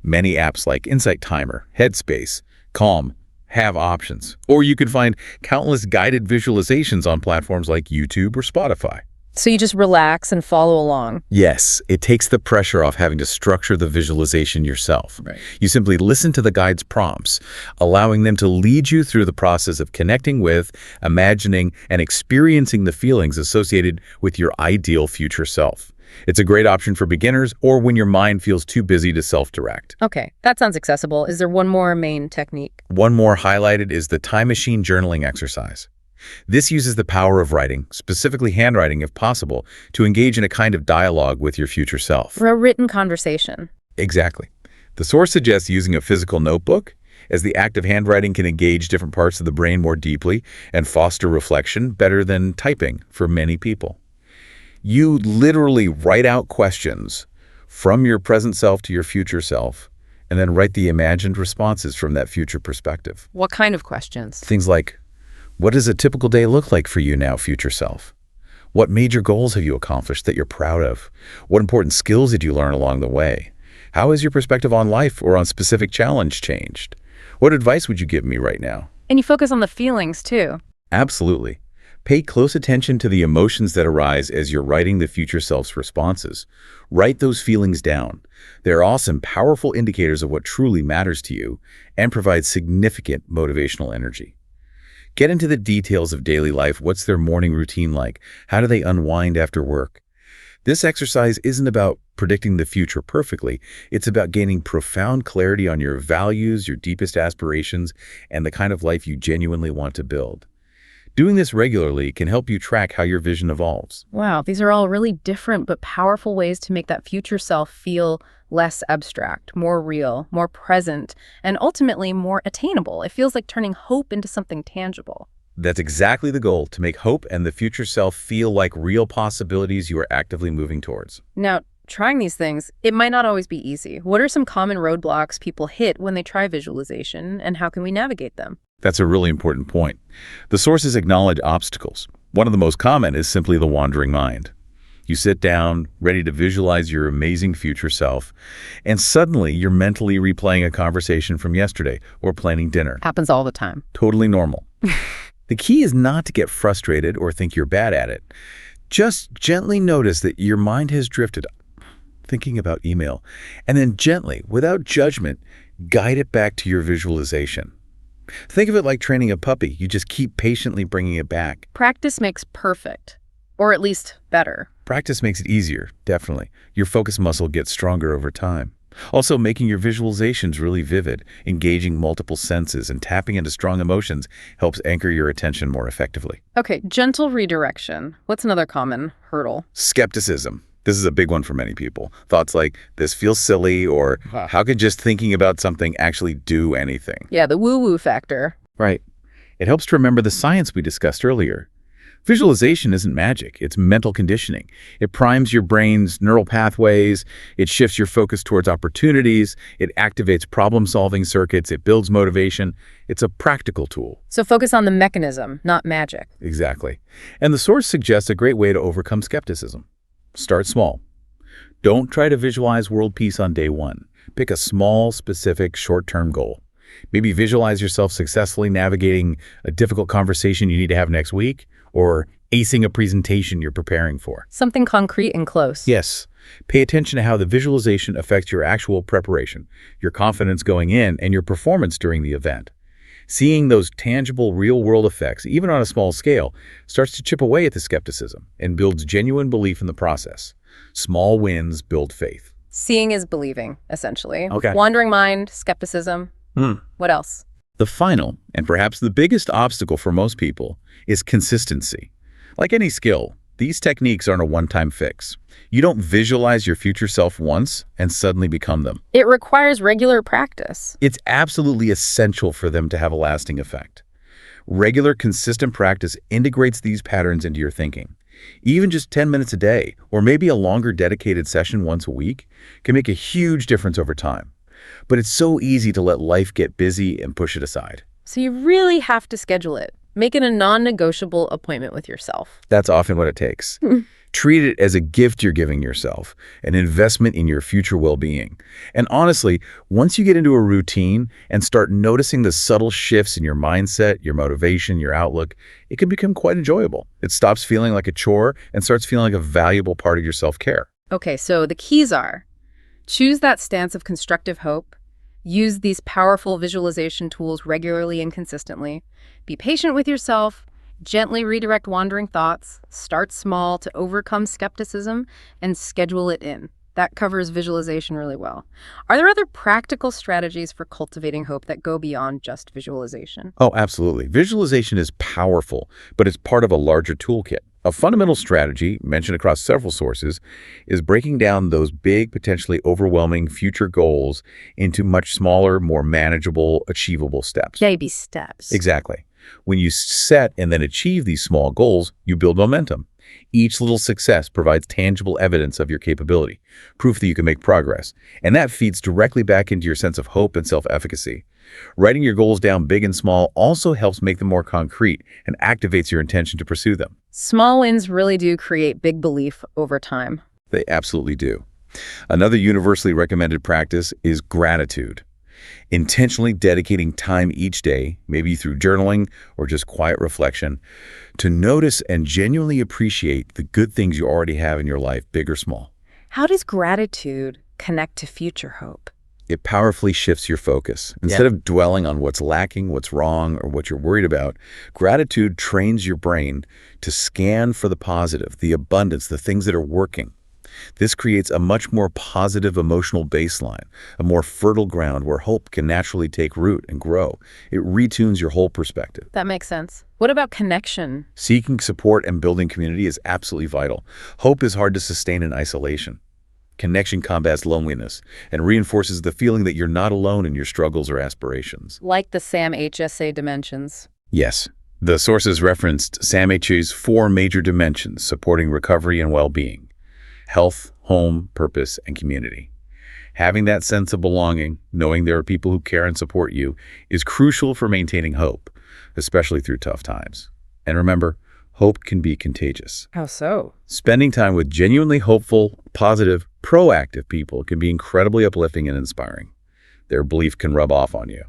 Many apps like Insight Timer, Headspace, Calm have options, or you can find countless guided visualizations on platforms like YouTube or Spotify. So you just relax and follow along. Yes, it takes the pressure off having to structure the visualization yourself. Right. You simply listen to the guide's prompts, allowing them to lead you through the process of connecting with, imagining, and experiencing the feelings associated with your ideal future self. It's a great option for beginners or when your mind feels too busy to self-direct. Okay, that sounds accessible. Is there one more main technique? One more highlighted is the time machine journaling exercise. This uses the power of writing, specifically handwriting if possible, to engage in a kind of dialogue with your future self. For a written conversation. Exactly. The source suggests using a physical notebook, as the act of handwriting can engage different parts of the brain more deeply and foster reflection better than typing for many people. You literally write out questions from your present self to your future self, and then write the imagined responses from that future perspective. What kind of questions? Things like, what does a typical day look like for you now, future self? What major goals have you accomplished that you're proud of? What important skills did you learn along the way? How has your perspective on life or on specific challenge changed? What advice would you give me right now? And you focus on the feelings, too. Absolutely. Pay close attention to the emotions that arise as you're writing the future self's responses. Write those feelings down. They're awesome, powerful indicators of what truly matters to you and provide significant motivational energy. Get into the details of daily life. What's their morning routine like? How do they unwind after work? This exercise isn't about predicting the future perfectly. It's about gaining profound clarity on your values, your deepest aspirations, and the kind of life you genuinely want to build. Doing this regularly can help you track how your vision evolves. Wow, these are all really different but powerful ways to make that future self feel less abstract, more real, more present, and ultimately more attainable. It feels like turning hope into something tangible. That's exactly the goal, to make hope and the future self feel like real possibilities you are actively moving towards. Now, trying these things, it might not always be easy. What are some common roadblocks people hit when they try visualization, and how can we navigate them? That's a really important point. The sources acknowledge obstacles. One of the most common is simply the wandering mind. You sit down, ready to visualize your amazing future self, and suddenly you're mentally replaying a conversation from yesterday or planning dinner. Happens all the time. Totally normal. The key is not to get frustrated or think you're bad at it. Just gently notice that your mind has drifted, thinking about email, and then gently, without judgment, guide it back to your visualization. Think of it like training a puppy. You just keep patiently bringing it back. Practice makes perfect, or at least better. Practice makes it easier, definitely. Your focus muscle gets stronger over time. Also, making your visualizations really vivid, engaging multiple senses, and tapping into strong emotions helps anchor your attention more effectively. Okay, gentle redirection. What's another common hurdle? Skepticism. This is a big one for many people. Thoughts like, this feels silly, or Huh. how could just thinking about something actually do anything? Yeah, the woo-woo factor. Right. It helps to remember the science we discussed earlier. Visualization isn't magic, it's mental conditioning. It primes your brain's neural pathways, it shifts your focus towards opportunities, it activates problem-solving circuits, it builds motivation. It's a practical tool. So focus on the mechanism, not magic. Exactly. And the source suggests a great way to overcome skepticism. Start small. Don't try to visualize world peace on day one. Pick a small, specific, short-term goal. Maybe visualize yourself successfully navigating a difficult conversation you need to have next week, or acing a presentation you're preparing for. Something concrete and close. Yes. Pay attention to how the visualization affects your actual preparation, your confidence going in, and your performance during the event. Seeing those tangible, real-world effects, even on a small scale, starts to chip away at the skepticism and builds genuine belief in the process. Small wins build faith. Seeing is believing, essentially. Okay. Wandering mind, skepticism. What else? The final, and perhaps the biggest obstacle for most people, is consistency. Like any skill, these techniques aren't a one-time fix. You don't visualize your future self once and suddenly become them. It requires regular practice. It's absolutely essential for them to have a lasting effect. Regular, consistent practice integrates these patterns into your thinking. Even just 10 minutes a day, or maybe a longer dedicated session once a week, can make a huge difference over time. But it's so easy to let life get busy and push it aside. So you really have to schedule it. Make it a non-negotiable appointment with yourself. That's often what it takes. Treat it as a gift you're giving yourself, an investment in your future well-being. And honestly, once you get into a routine and start noticing the subtle shifts in your mindset, your motivation, your outlook, it can become quite enjoyable. It stops feeling like a chore and starts feeling like a valuable part of your self-care. Okay, so the keys are: choose that stance of constructive hope. Use these powerful visualization tools regularly and consistently. Be patient with yourself. Gently redirect wandering thoughts. Start small to overcome skepticism, and schedule it in. That covers visualization really well. Are there other practical strategies for cultivating hope that go beyond just visualization? Oh, absolutely. Visualization is powerful, but it's part of a larger toolkit. A fundamental strategy, mentioned across several sources, is breaking down those big, potentially overwhelming future goals into much smaller, more manageable, achievable steps. Baby steps. Exactly. When you set and then achieve these small goals, you build momentum. Each little success provides tangible evidence of your capability, proof that you can make progress, and that feeds directly back into your sense of hope and self-efficacy. Writing your goals down big and small also helps make them more concrete and activates your intention to pursue them. Small wins really do create big belief over time. They absolutely do. Another universally recommended practice is gratitude. Intentionally dedicating time each day, maybe through journaling or just quiet reflection, to notice and genuinely appreciate the good things you already have in your life, big or small. How does gratitude connect to future hope? It powerfully shifts your focus. Instead of dwelling on what's lacking, what's wrong, or what you're worried about, gratitude trains your brain to scan for the positive, the abundance, the things that are working. This creates a much more positive emotional baseline, a more fertile ground where hope can naturally take root and grow. It retunes your whole perspective. That makes sense. What about connection? Seeking support and building community is absolutely vital. Hope is hard to sustain in isolation. Connection combats loneliness and reinforces the feeling that you're not alone in your struggles or aspirations. Like the SAM HSA dimensions. Yes. The sources referenced SAMH's 4 major dimensions supporting recovery and well-being: health, home, purpose, and community. Having that sense of belonging, knowing there are people who care and support you, is crucial for maintaining hope, especially through tough times. And remember, hope can be contagious. How so? Spending time with genuinely hopeful, positive, proactive people can be incredibly uplifting and inspiring. Their belief can rub off on you.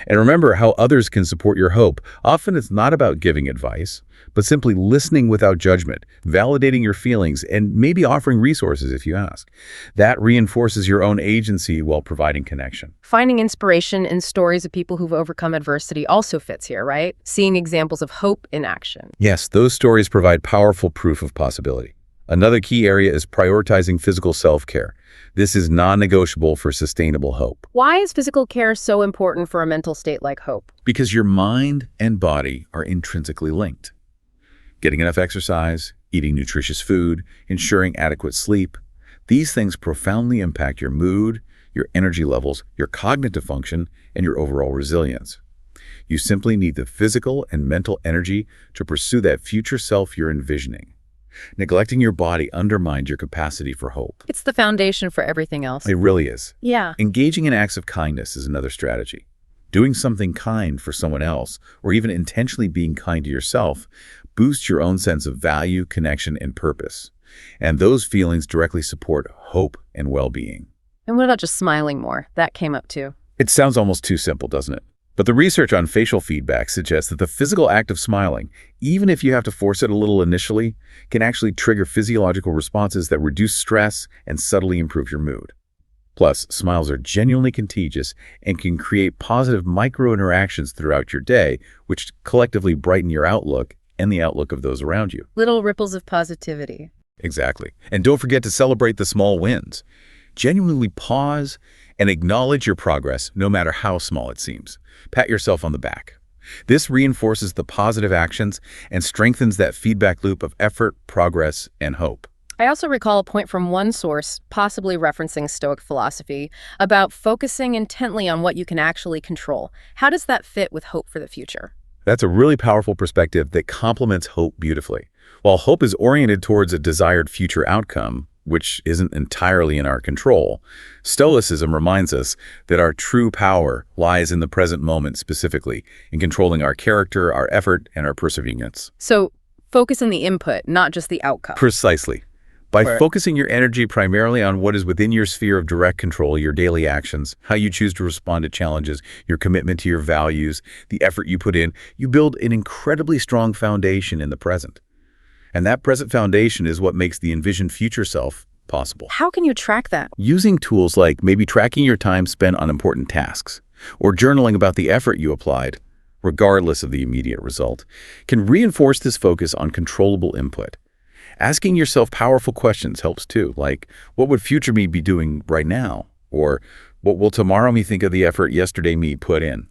And remember how others can support your hope. Often it's not about giving advice, but simply listening without judgment, validating your feelings, and maybe offering resources if you ask. That reinforces your own agency while providing connection. Finding inspiration in stories of people who've overcome adversity also fits here, right? Seeing examples of hope in action. Yes, those stories provide powerful proof of possibility. Another key area is prioritizing physical self-care. This is non-negotiable for sustainable hope. Why is physical care so important for a mental state like hope? Because your mind and body are intrinsically linked. Getting enough exercise, eating nutritious food, ensuring adequate sleep. These things profoundly impact your mood, your energy levels, your cognitive function, and your overall resilience. You simply need the physical and mental energy to pursue that future self you're envisioning. Neglecting your body undermines your capacity for hope. It's the foundation for everything else. It really is. Yeah. Engaging in acts of kindness is another strategy. Doing something kind for someone else, or even intentionally being kind to yourself, boosts your own sense of value, connection, and purpose. And those feelings directly support hope and well-being. And what about just smiling more? That came up too. It sounds almost too simple, doesn't it? But the research on facial feedback suggests that the physical act of smiling, even if you have to force it a little initially, can actually trigger physiological responses that reduce stress and subtly improve your mood. Plus, smiles are genuinely contagious and can create positive micro-interactions throughout your day, which collectively brighten your outlook and the outlook of those around you. Little ripples of positivity. Exactly. And don't forget to celebrate the small wins. Genuinely pause and acknowledge your progress, no matter how small it seems. Pat yourself on the back. This reinforces the positive actions and strengthens that feedback loop of effort, progress, and hope. I also recall a point from one source, possibly referencing Stoic philosophy, about focusing intently on what you can actually control. How does that fit with hope for the future? That's a really powerful perspective that complements hope beautifully. While hope is oriented towards a desired future outcome, which isn't entirely in our control, Stoicism reminds us that our true power lies in the present moment, specifically in controlling our character, our effort, and our perseverance. So focus on the input, not just the outcome. Precisely. By Right. focusing your energy primarily on what is within your sphere of direct control, your daily actions, how you choose to respond to challenges, your commitment to your values, the effort you put in, you build an incredibly strong foundation in the present. And that present foundation is what makes the envisioned future self possible. How can you track that? Using tools like maybe tracking your time spent on important tasks, or journaling about the effort you applied, regardless of the immediate result, can reinforce this focus on controllable input. Asking yourself powerful questions helps too, like, what would future me be doing right now? Or, what will tomorrow me think of the effort yesterday me put in?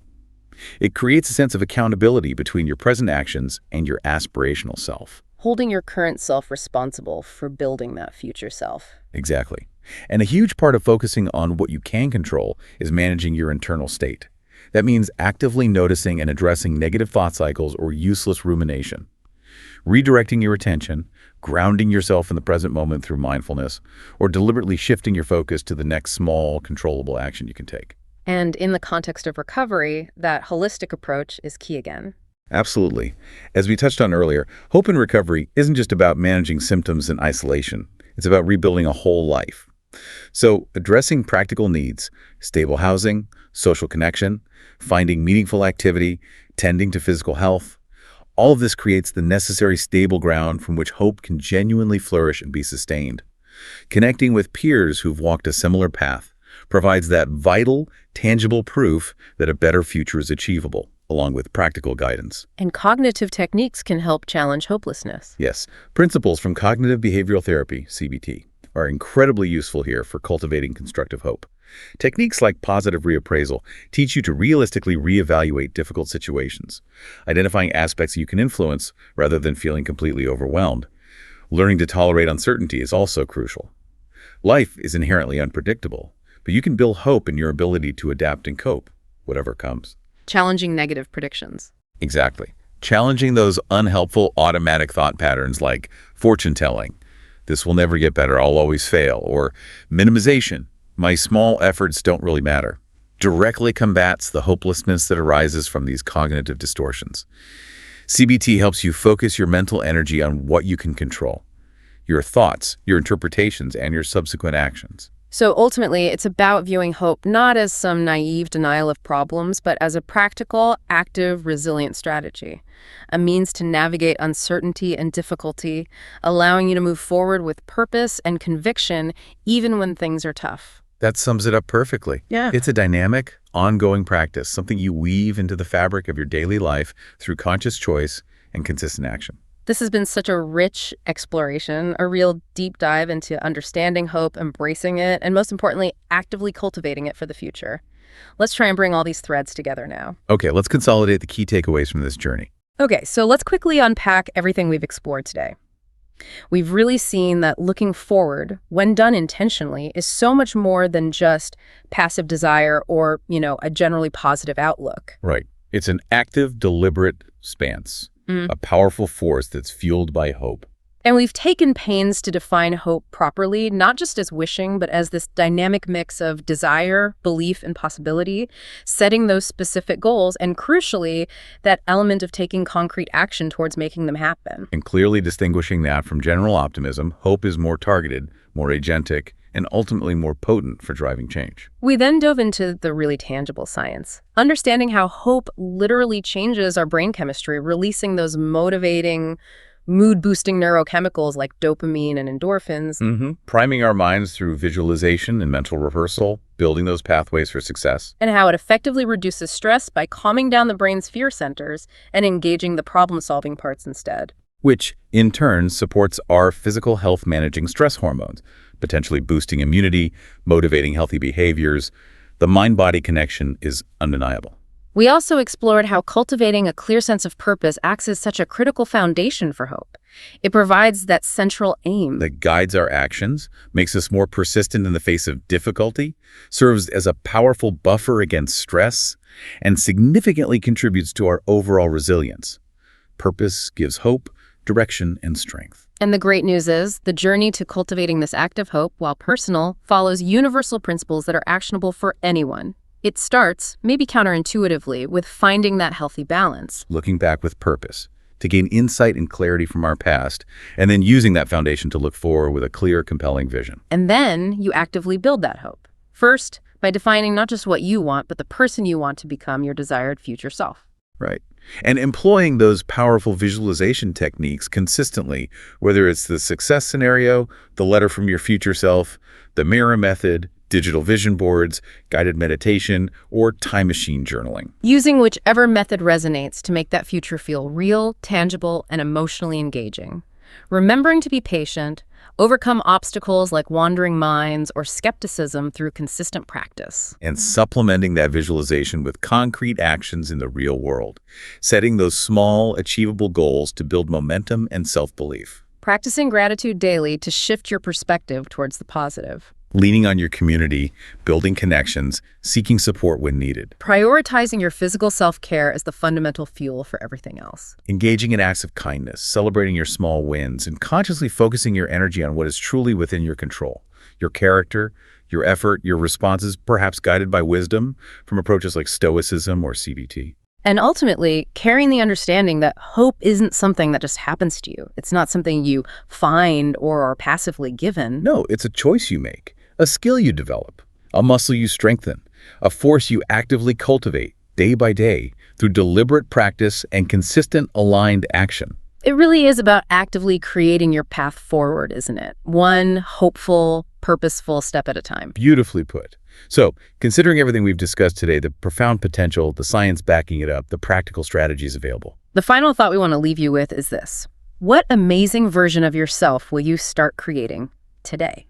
It creates a sense of accountability between your present actions and your aspirational self. Holding your current self responsible for building that future self. Exactly. And a huge part of focusing on what you can control is managing your internal state. That means actively noticing and addressing negative thought cycles or useless rumination. Redirecting your attention, grounding yourself in the present moment through mindfulness, or deliberately shifting your focus to the next small, controllable action you can take. And in the context of recovery, that holistic approach is key again. Absolutely. As we touched on earlier, hope in recovery isn't just about managing symptoms in isolation. It's about rebuilding a whole life. So, addressing practical needs, stable housing, social connection, finding meaningful activity, tending to physical health, all of this creates the necessary stable ground from which hope can genuinely flourish and be sustained. Connecting with peers who've walked a similar path provides that vital, tangible proof that a better future is achievable, along with practical guidance. And cognitive techniques can help challenge hopelessness. Yes, principles from cognitive behavioral therapy, CBT, are incredibly useful here for cultivating constructive hope. Techniques like positive reappraisal teach you to realistically reevaluate difficult situations, identifying aspects you can influence rather than feeling completely overwhelmed. Learning to tolerate uncertainty is also crucial. Life is inherently unpredictable, but you can build hope in your ability to adapt and cope, whatever comes. Challenging negative predictions. Exactly. Challenging those unhelpful automatic thought patterns like fortune-telling, this will never get better, I'll always fail, or minimization, my small efforts don't really matter, directly combats the hopelessness that arises from these cognitive distortions. CBT helps you focus your mental energy on what you can control, your thoughts, your interpretations, and your subsequent actions. So ultimately, it's about viewing hope not as some naive denial of problems, but as a practical, active, resilient strategy, a means to navigate uncertainty and difficulty, allowing you to move forward with purpose and conviction, even when things are tough. That sums it up perfectly. Yeah. It's a dynamic, ongoing practice, something you weave into the fabric of your daily life through conscious choice and consistent action. This has been such a rich exploration, a real deep dive into understanding hope, embracing it, and most importantly, actively cultivating it for the future. Let's try and bring all these threads together now. Okay, let's consolidate the key takeaways from this journey. Okay, so let's quickly unpack everything we've explored today. We've really seen that looking forward, when done intentionally, is so much more than just passive desire or, a generally positive outlook. Right. It's an active, deliberate stance, a powerful force that's fueled by hope. And we've taken pains to define hope properly, not just as wishing, but as this dynamic mix of desire, belief, and possibility, setting those specific goals, and crucially, that element of taking concrete action towards making them happen. And clearly distinguishing that from general optimism, hope is more targeted, more agentic, and ultimately more potent for driving change. We then dove into the really tangible science, understanding how hope literally changes our brain chemistry, releasing those motivating, mood-boosting neurochemicals like dopamine and endorphins. Priming our minds through visualization and mental rehearsal, building those pathways for success. And how it effectively reduces stress by calming down the brain's fear centers and engaging the problem-solving parts instead. Which, in turn, supports our physical health managing stress hormones, potentially boosting immunity, motivating healthy behaviors. The mind-body connection is undeniable. We also explored how cultivating a clear sense of purpose acts as such a critical foundation for hope. It provides that central aim That guides our actions, makes us more persistent in the face of difficulty, serves as a powerful buffer against stress, and significantly contributes to our overall resilience. Purpose gives hope, direction, and strength. And the great news is, the journey to cultivating this act of hope, while personal, follows universal principles that are actionable for anyone. It starts, maybe counterintuitively, with finding that healthy balance. Looking back with purpose, to gain insight and clarity from our past, and then using that foundation to look forward with a clear, compelling vision. And then you actively build that hope. First, by defining not just what you want, but the person you want to become, your desired future self. Right. And employing those powerful visualization techniques consistently, whether it's the success scenario, the letter from your future self, the mirror method, digital vision boards, guided meditation, or time machine journaling. Using whichever method resonates to make that future feel real, tangible, and emotionally engaging. Remembering to be patient, overcome obstacles like wandering minds or skepticism through consistent practice. And supplementing that visualization with concrete actions in the real world, setting those small, achievable goals to build momentum and self-belief. Practicing gratitude daily to shift your perspective towards the positive. Leaning on your community, building connections, seeking support when needed. Prioritizing your physical self-care as the fundamental fuel for everything else. Engaging in acts of kindness, celebrating your small wins, and consciously focusing your energy on what is truly within your control. Your character, your effort, your responses, perhaps guided by wisdom from approaches like Stoicism or CBT. And ultimately, carrying the understanding that hope isn't something that just happens to you. It's not something you find or are passively given. No, it's a choice you make, a skill you develop, a muscle you strengthen, a force you actively cultivate day by day through deliberate practice and consistent aligned action. It really is about actively creating your path forward, isn't it? One hopeful, purposeful step at a time. Beautifully put. So, considering everything we've discussed today, the profound potential, the science backing it up, the practical strategies available. The final thought we want to leave you with is this. What amazing version of yourself will you start creating today?